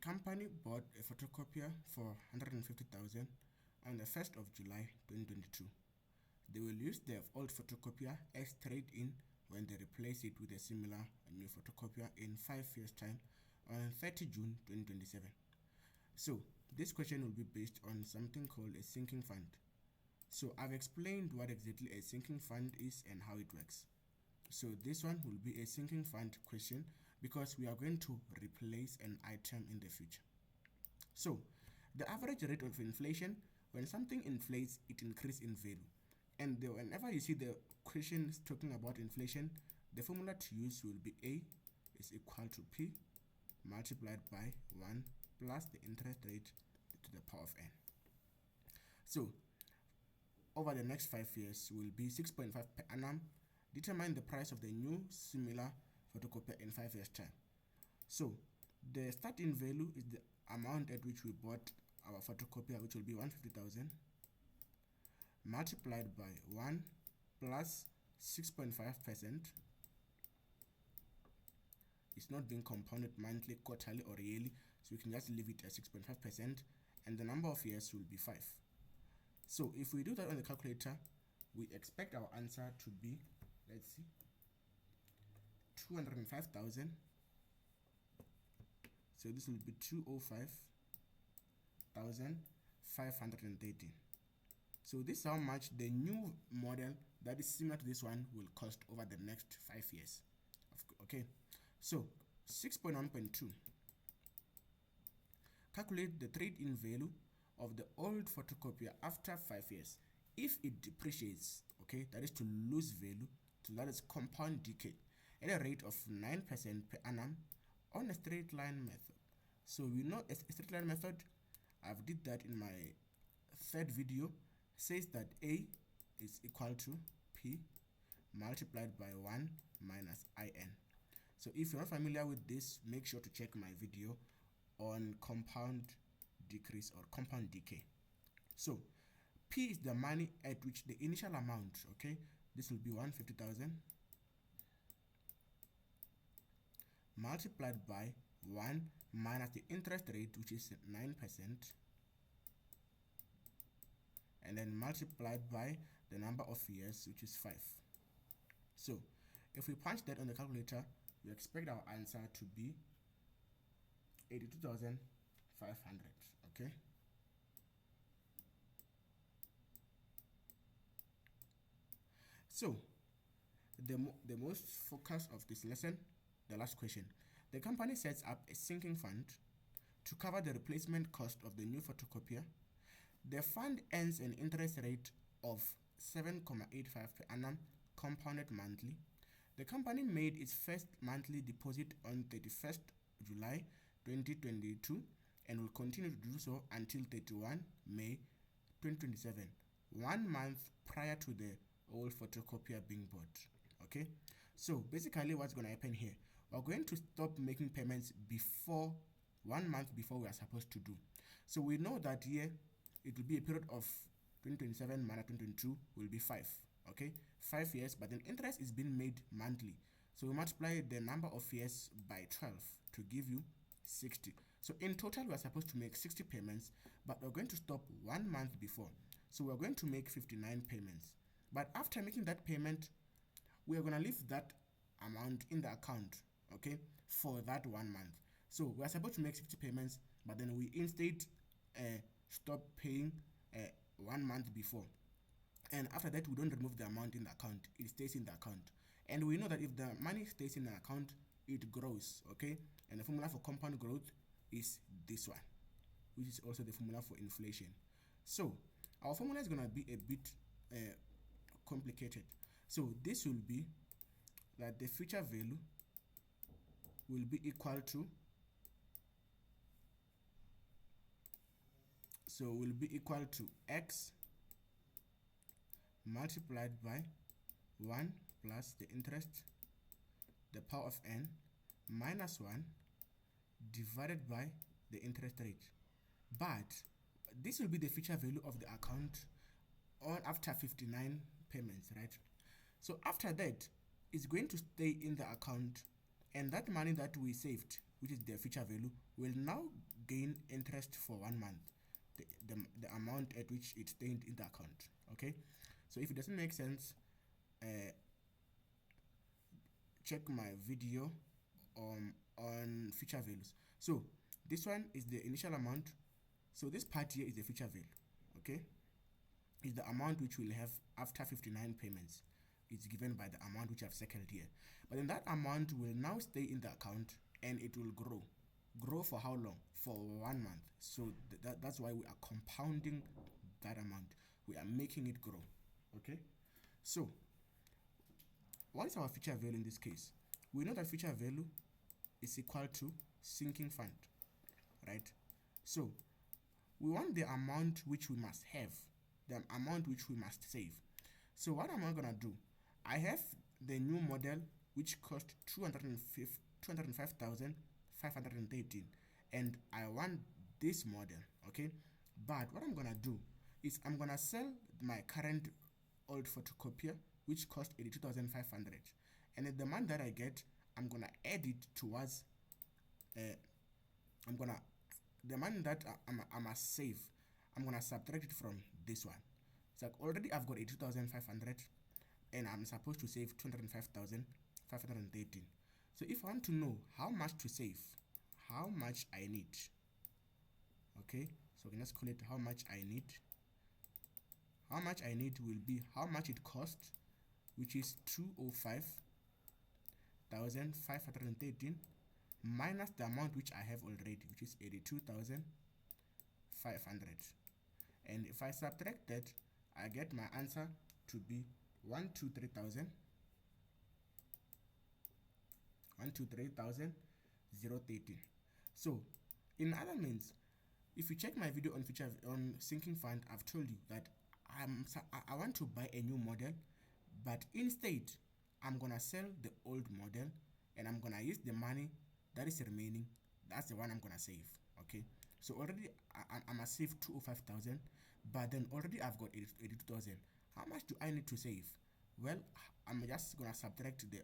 company bought a photocopier for 150,000 on the 1st of July 2022. They will use their old photocopier as trade-in when they replace it with a similar new photocopier in 5 years' time on 30 June 2027. So this question will be based on something called a sinking fund. So I've explained what exactly a sinking fund is and how it works. So this one will be a sinking fund question because we are going to replace an item in the future. So the average rate of inflation, when something inflates, it increases in value. And whenever you see the questions talking about inflation, the formula to use will be A is equal to P multiplied by 1 plus the interest rate to the power of n. So over the next 5 years will be 6.5 per annum. Determine the price of the new similar photocopier in 5 years' time. So the starting value is the amount at which we bought our photocopier, which will be 150,000, multiplied by 1 plus 6.5%. It's not being compounded monthly, quarterly, or yearly, so we can just leave it at 6.5%, and the number of years will be 5. So if we do that on the calculator, we expect our answer to be, let's see, 205,000. So this will be 205,513. So this is how much the new model that is similar to this one will cost over the next 5 years. Okay, so 6.1.2. Calculate the trade-in value of the old photocopier after 5 years. If it depreciates, okay, that is to lose value, so that is compound decay, at a rate of 9% per annum on a straight line method. So we know a straight line method, I've did that in my third video, says that A is equal to P multiplied by 1 minus IN. So if you're not familiar with this, make sure to check my video on compound decrease or compound decay. So P is the money at which the initial amount, okay, this will be 150,000 multiplied by 1 minus the interest rate, which is 9%, and then multiplied by the number of years, which is 5. So if we punch that on the calculator, we expect our answer to be 82,500. Okay, so the most focus of this lesson, the last question. The company sets up a sinking fund to cover the replacement cost of the new photocopier. The fund earns an interest rate of 7.85 per annum compounded monthly. The company made its first monthly deposit on 31st July 2022 and will continue to do so until 31 May 2027, 1 month prior to the old photocopier being bought. Okay, so basically what's going to happen here, we're going to stop making payments before 1 month before we are supposed to do. So we know that here it will be a period of 2027 minus 2022 will be 5. Okay, 5 years, but then interest is being made monthly. So we multiply the number of years by 12 to give you 60. So in total, we are supposed to make 60 payments, but we're going to stop 1 month before. So we're going to make 59 payments. But after making that payment, we are going to leave that amount in the account, okay, for that 1 month. So we are supposed to make 60 payments, but then we instead stop paying 1 month before. And after that, we don't remove the amount in the account, it stays in the account. And we know that if the money stays in the account, it grows, okay? And the formula for compound growth is this one, which is also the formula for inflation. So our formula is going to be a bit complicated. So this will be that the future value will be equal to, so will be equal to x multiplied by 1 plus the interest, the power of n, minus 1 divided by the interest rate. But this will be the future value of the account on after 59 payments, right? So after that, it's going to stay in the account, and that money that we saved, which is the future value, will now gain interest for 1 month, the amount at which it stayed in the account. Okay, so if it doesn't make sense, check my video on future values. So this one is the initial amount, so this part here is the future value. Okay, is the amount which we'll have after 59 payments. It's given by the amount which I've circled here, but then that amount will now stay in the account and it will grow for how long? For 1 month. So that's why we are compounding that amount, we are making it grow. Okay, so what is our future value in this case? We know that future value is equal to sinking fund, right? So we want the amount which we must have, the amount which we must save. So what am I gonna do? I have the new model which cost 205,513, and I want this model. Okay, but what I'm gonna do is I'm gonna sell my current old photocopier which cost 82,500, and then the money that I get, I'm gonna add it towards the money that I must save, I'm gonna subtract it from this one. It's like already I've got 82,500 and I'm supposed to save 205,513. So if I want to know how much to save, how much I need, okay, so we can just call it how much I need. How much I need will be how much it costs, which is 205,513 minus the amount which I have already, which is 82,500. And if I subtract that, I get my answer to be 123,013. So in other means, if you check my video on sinking fund, I've told you that I want to buy a new model, but instead I'm gonna sell the old model and I'm gonna use the money that is remaining. That's the one I'm gonna save. Okay, so already I must save 205,000, but then already I've got 82,000. How much do I need to save? Well, I'm just gonna subtract the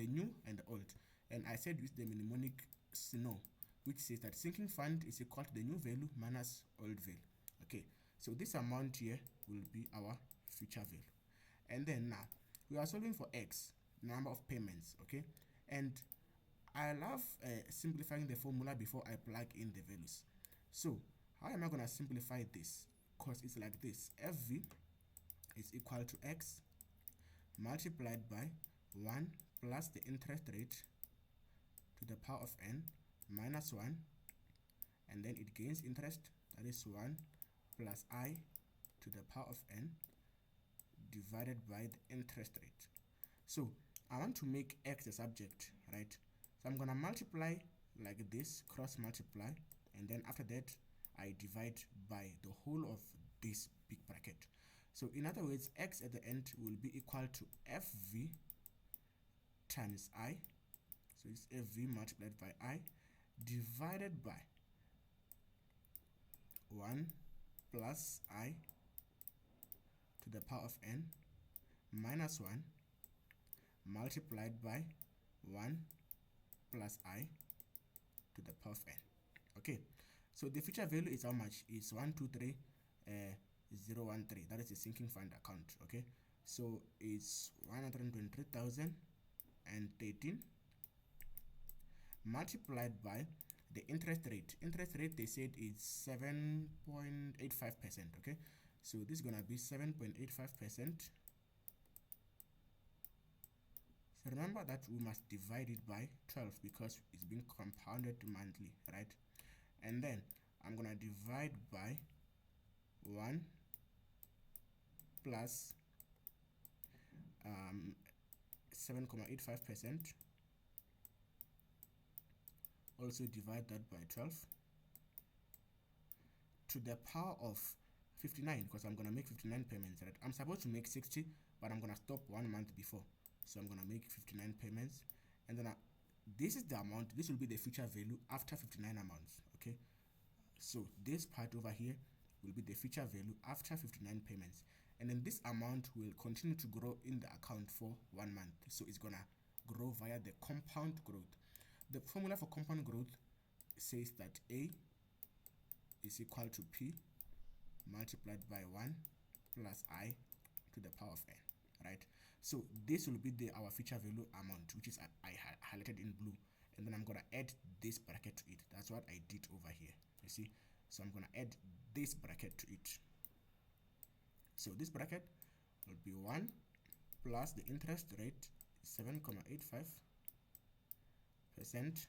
new and the old, and I said with the mnemonic SNO, which says that sinking fund is equal to the new value minus old value. Okay, so this amount here will be our future value. And then now we are solving for x, number of payments. Okay, and I love simplifying the formula before I plug in the values. So how am I going to simplify this? Because it's like this: fv is equal to x multiplied by 1 plus the interest rate to the power of n minus 1, and then it gains interest, that is 1 plus I to the power of n divided by the interest rate. So I want to make x the subject, right? So I'm gonna multiply like this, cross multiply, and then after that I divide by the whole of this big bracket. So in other words, x at the end will be equal to fv times I, so it's fv multiplied by I divided by 1 plus I to the power of n minus 1 multiplied by 1 plus I to the power of n. Okay, so the future value is how much? Is 123,013. That is the sinking fund account. Okay, so it's 123,013 multiplied by the interest rate. Interest rate, they said, is 7.85%. Okay, so this is gonna be 7.85%. So remember that we must divide it by 12 because it's being compounded monthly, right? And then I'm gonna divide by 1 plus 7.85%. Also divide that by 12 to the power of 59, because I'm gonna make 59 payments, right? I'm supposed to make 60, but I'm gonna stop 1 month before, so I'm gonna make 59 payments, and then this is the amount. This will be the future value after 59 amounts. Okay, so this part over here will be the future value after 59 payments, and then this amount will continue to grow in the account for 1 month. So it's gonna grow via the compound growth. The formula for compound growth says that A is equal to P multiplied by 1 plus I to the power of n, right? So this will be our future value amount, which is I highlighted in blue, and then I'm gonna add this bracket to it. That's what I did over here, you see. So I'm gonna add this bracket to it. So this bracket will be 1 plus the interest rate 7.85%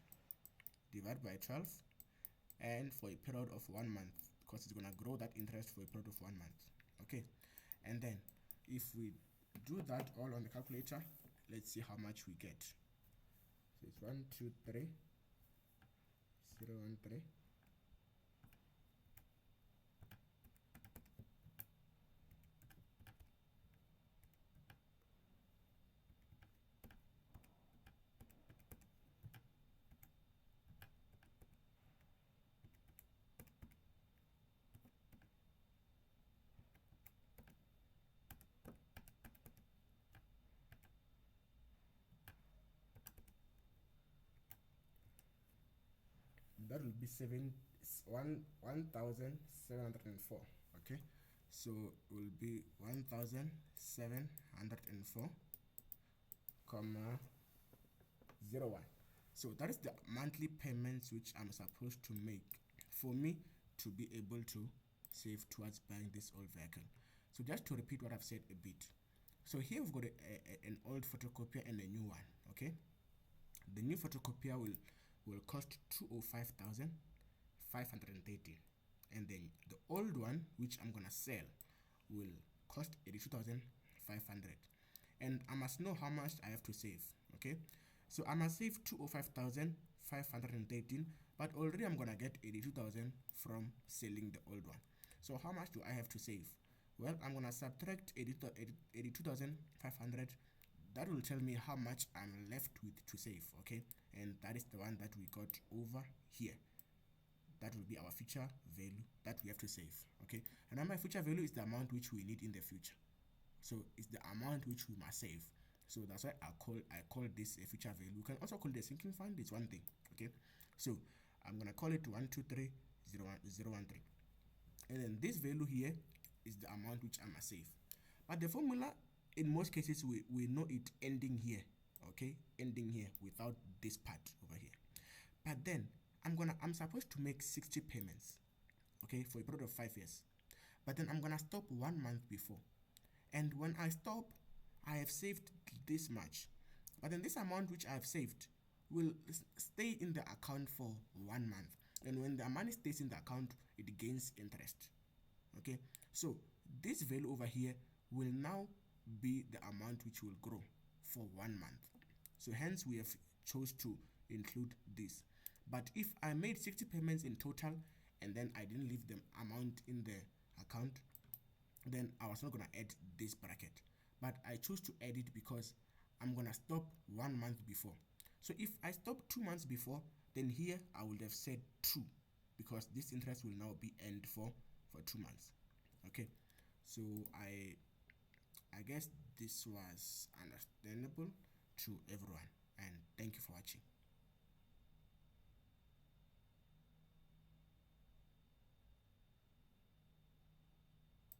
divided by 12, and for a period of 1 month, because it's gonna grow that interest for a period of 1 month. Okay, and then if we do that all on the calculator, let's see how much we get. So it's 123,013. That will be 1,704. Okay, so it will be 1,704 comma 01. So that is the monthly payments which I'm supposed to make for me to be able to save towards buying this old vehicle. So just to repeat what I've said a bit. So here we've got an old photocopier and a new one. Okay, the new photocopier will cost 205,530, and then the old one, which I'm gonna sell, will cost 82,500. And I must know how much I have to save. Okay, so I must save 205,513, but already I'm gonna get 82,000 from selling the old one. So how much do I have to save? Well, I'm gonna subtract 82,500. That will tell me how much I'm left with to save. Okay, and that is the one that we got over here. That will be our future value that we have to save. Okay, and then my future value is the amount which we need in the future. So it's the amount which we must save. So that's why I call this a future value. You can also call it a sinking fund. It's one thing. Okay, so I'm gonna call it 123,013, and then this value here is the amount which I must save. But the formula, in most cases, we know it ending here. Okay, ending here without this part over here. But then I'm supposed to make 60 payments, okay, for a period of 5 years. But then I'm gonna stop 1 month before, and when I stop, I have saved this much. But then this amount which I have saved will stay in the account for 1 month, and when the money stays in the account, it gains interest. Okay, so this value over here will now be the amount which will grow for 1 month. So hence we have chose to include this. But if I made 60 payments in total and then I didn't leave the amount in the account, then I was not gonna add this bracket. But I chose to add it because I'm gonna stop 1 month before. So if I stop 2 months before, then here I would have said 2, because this interest will now be earned for 2 months. Okay, so I guess this was understandable to everyone, and thank you for watching.